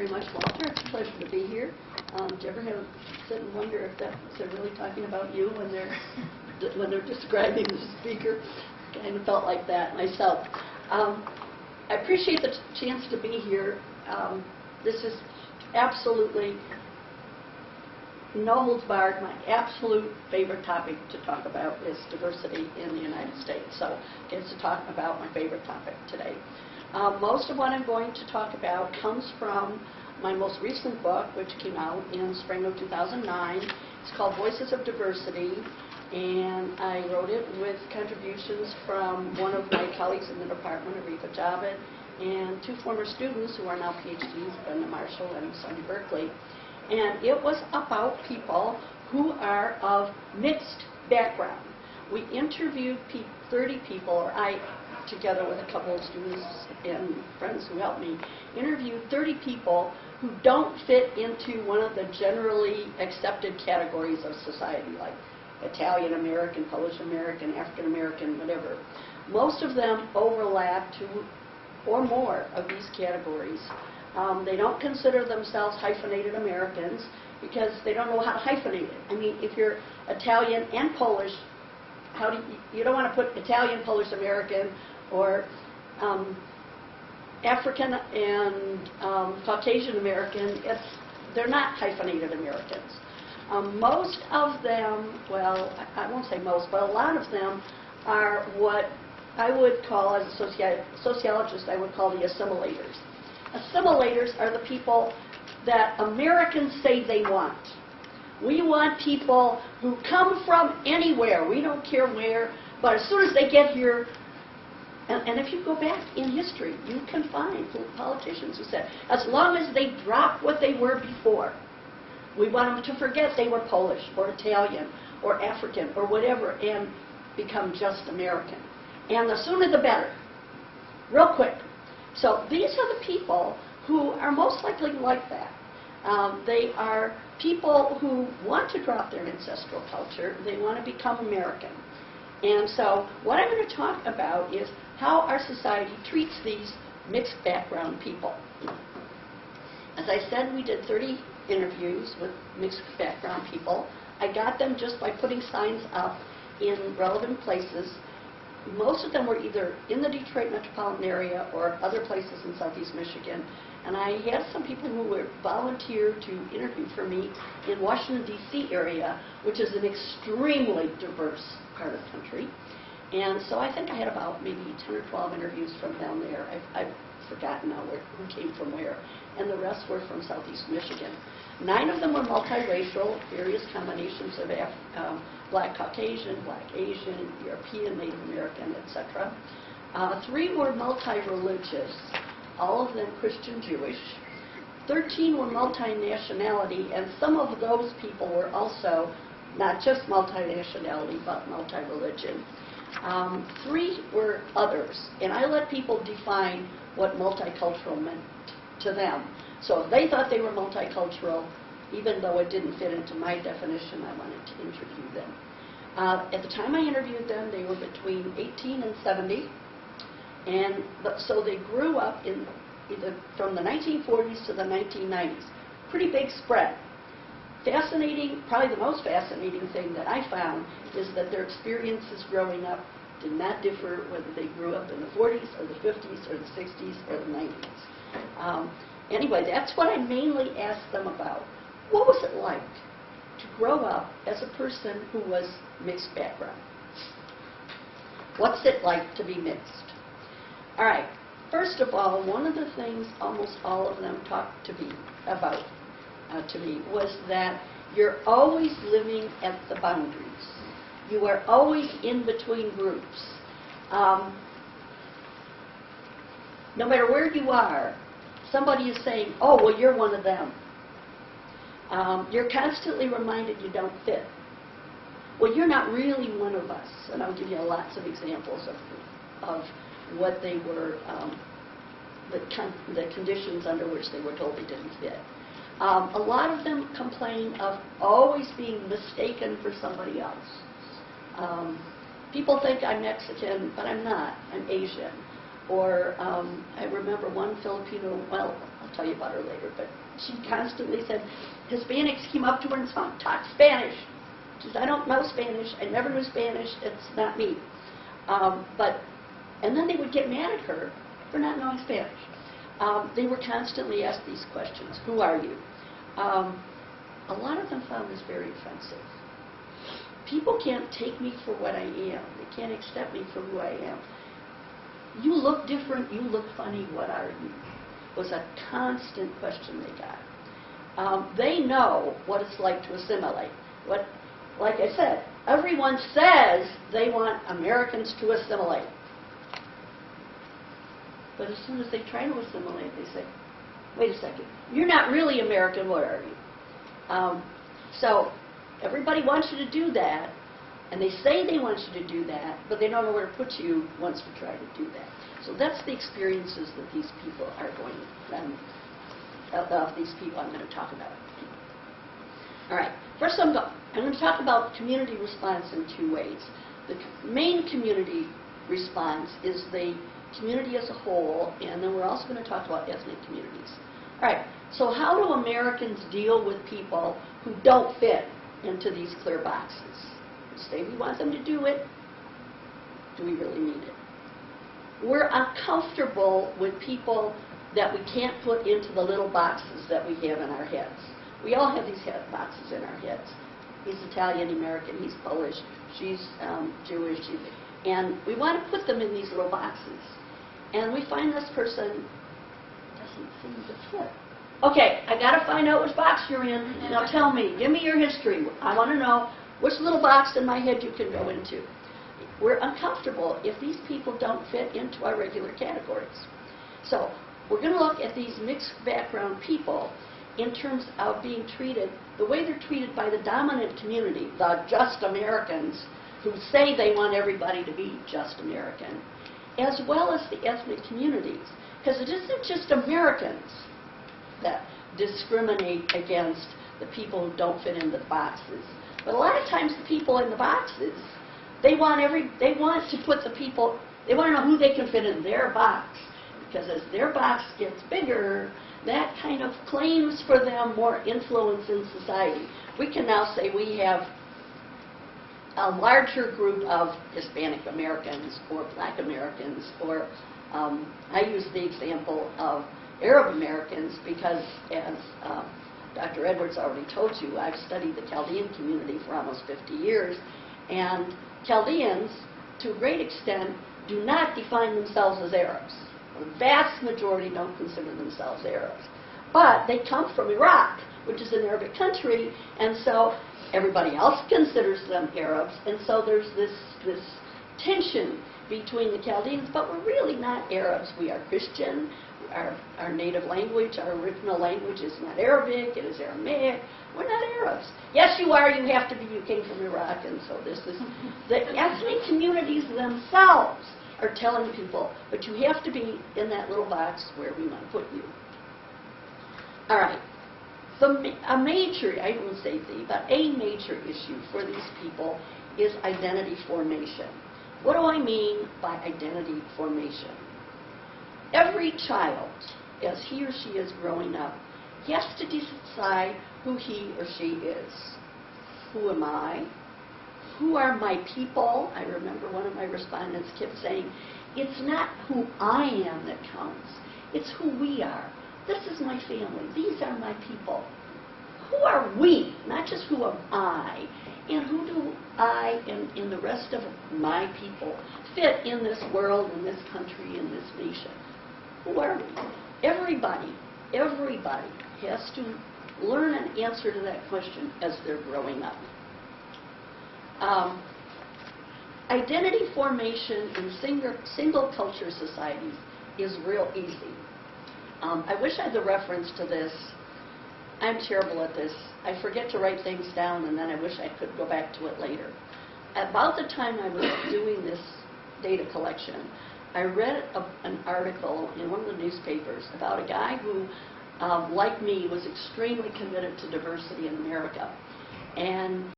very much, Walter. It's a pleasure to be here. Do you ever sit and wonder if they're really talking about you when they're describing the speaker? Kind of felt like that myself. I appreciate the chance to be here. This is absolutely, no holds barred, my absolute favorite topic to talk about is diversity in the United States. So I get to talk about my favorite topic today. Most of what I'm going to talk about comes from my most recent book, which came out in spring of 2009. It's called Voices of Diversity, and I wrote it with contributions from one of my colleagues in the department, Arifa Javed, and two former students who are now PhDs, Brenda Marshall and Sonia Berkeley. And it was about people who are of mixed background. We interviewed 30 people, or I, together with a couple of students and friends who helped me, interviewed 30 people who don't fit into one of the generally accepted categories of society, like Italian American, Polish American, African American, whatever. Most of them overlap two or more of these categories. They don't consider themselves hyphenated Americans because they don't know how to hyphenate it. I mean, if you're Italian and Polish, how do you don't want to put Italian, Polish American, or African and Caucasian American. They're not hyphenated Americans. Most of them, well, I won't say most, but a lot of them are what I would call, as a sociologist, I would call the assimilators. Assimilators are the people that Americans say they want. We want people who come from anywhere. We don't care where, but as soon as they get here, and if you go back in history, you can find politicians who said, as long as they drop what they were before, we want them to forget they were Polish or Italian or African or whatever and become just American. And the sooner the better, real quick. So these are the people who are most likely like that. They are people who want to drop their ancestral culture. They want to become American. And so what I'm going to talk about is how our society treats these mixed background people. As I said, we did 30 interviews with mixed background people. I got them just by putting signs up in relevant places. Most of them were either in the Detroit metropolitan area or other places in southeast Michigan. And I had some people who would volunteer to interview for me in Washington, D.C. area, which is an extremely diverse part of the country. And so I think I had about maybe 10 or 12 interviews from down there. I've forgotten now who came from where. And the rest were from southeast Michigan. 9 of them were multiracial, various combinations of Black Caucasian, Black Asian, European, Native American, etc. 3 were multi-religious, all of them Christian Jewish. 13 were multinationality, and some of those people were also not just multinationality, but multi-religion. 3 were others, and I let people define what multicultural meant to them. So if they thought they were multicultural, even though it didn't fit into my definition, I wanted to interview them. At the time I interviewed them, they were between 18 and 70, and so they grew up in either from the 1940s to the 1990s. Pretty big spread. Fascinating, probably the most fascinating thing that I found is that their experiences growing up did not differ whether they grew up in the 40s or the 50s or the 60s or the 90s. Anyway, that's what I mainly asked them about. What was it like to grow up as a person who was mixed background? What's it like to be mixed? All right, first of all, one of the things almost all of them talked to me about to me was that you're always living at the boundaries. You are always in between groups. No matter where you are, somebody is saying, oh, well, you're one of them. You're constantly reminded you don't fit. Well, you're not really one of us. And I'll give you lots of examples of what they were, the conditions under which they were told they didn't fit. A lot of them complain of always being mistaken for somebody else. People think I'm Mexican, but I'm not. I'm Asian. Or I remember one Filipino, well, tell you about her later, but she constantly said, Hispanics came up to her and talked Spanish. She said, I don't know Spanish, I never knew Spanish, it's not me. And then they would get mad at her for not knowing Spanish. They were constantly asked these questions. Who are you? A lot of them found this very offensive. People can't take me for what I am. They can't accept me for who I am. You look different, you look funny, what are you? Was a constant question they got. They know what it's like to assimilate. Like I said, everyone says they want Americans to assimilate. But as soon as they try to assimilate, they say, wait a second, you're not really American, what are you? So everybody wants you to do that, and they say they want you to do that, but they don't know where to put you once you try to do that. So that's the experiences that these people are going of these people I'm going to talk about. All right, first I'm going to talk about community response in two ways. The main community response is the community as a whole, and then we're also going to talk about ethnic communities. All right, so how do Americans deal with people who don't fit into these clear boxes? We say we want them to do it. Do we really need it? We're uncomfortable with people that we can't put into the little boxes that we have in our heads. We all have these boxes in our heads. He's Italian American, he's Polish, she's Jewish, and we want to put them in these little boxes. And we find this person doesn't seem to fit. Okay, I got to find out which box you're in. Now tell me, give me your history. I want to know which little box in my head you can go into. We're uncomfortable if these people don't fit into our regular categories. So we're going to look at these mixed background people in terms of being treated, the way they're treated by the dominant community, the just Americans, who say they want everybody to be just American, as well as the ethnic communities. Because it isn't just Americans that discriminate against the people who don't fit in the boxes. But a lot of times the people in the boxes, they want to put the people, they want to know who they can fit in their box. Because as their box gets bigger, that kind of claims for them more influence in society. We can now say we have a larger group of Hispanic Americans or Black Americans, or I use the example of Arab Americans because, as Dr. Edwards already told you, I've studied the Chaldean community for almost 50 years, and Chaldeans, to a great extent, do not define themselves as Arabs. The vast majority don't consider themselves Arabs. But they come from Iraq, which is an Arabic country, and so everybody else considers them Arabs, and so there's this tension between the Chaldeans, but we're really not Arabs. We are Christian. Our native language, our original language is not Arabic, it is Aramaic. We're not Arabs. Yes, you are. You have to be. You came from Iraq, and so this is the ethnic communities themselves are telling people, but you have to be in that little box where we want to put you. All right. A major, I won't say but a major issue for these people is identity formation. What do I mean by identity formation? Every child, as he or she is growing up, has to decide who he or she is. Who am I? Who are my people? I remember one of my respondents kept saying, it's not who I am that counts, it's who we are. This is my family. These are my people. Who are we? Not just who am I. And who do I and the rest of my people fit in this world, in this country, in this nation? Who are we? Everybody has to learn an answer to that question as they're growing up. Identity formation in single culture societies is real easy. I wish I had the reference to this. I'm terrible at this. I forget to write things down, and then I wish I could go back to it later. About the time I was doing this data collection, I read an article in one of the newspapers about a guy who, like me, was extremely committed to diversity in America. And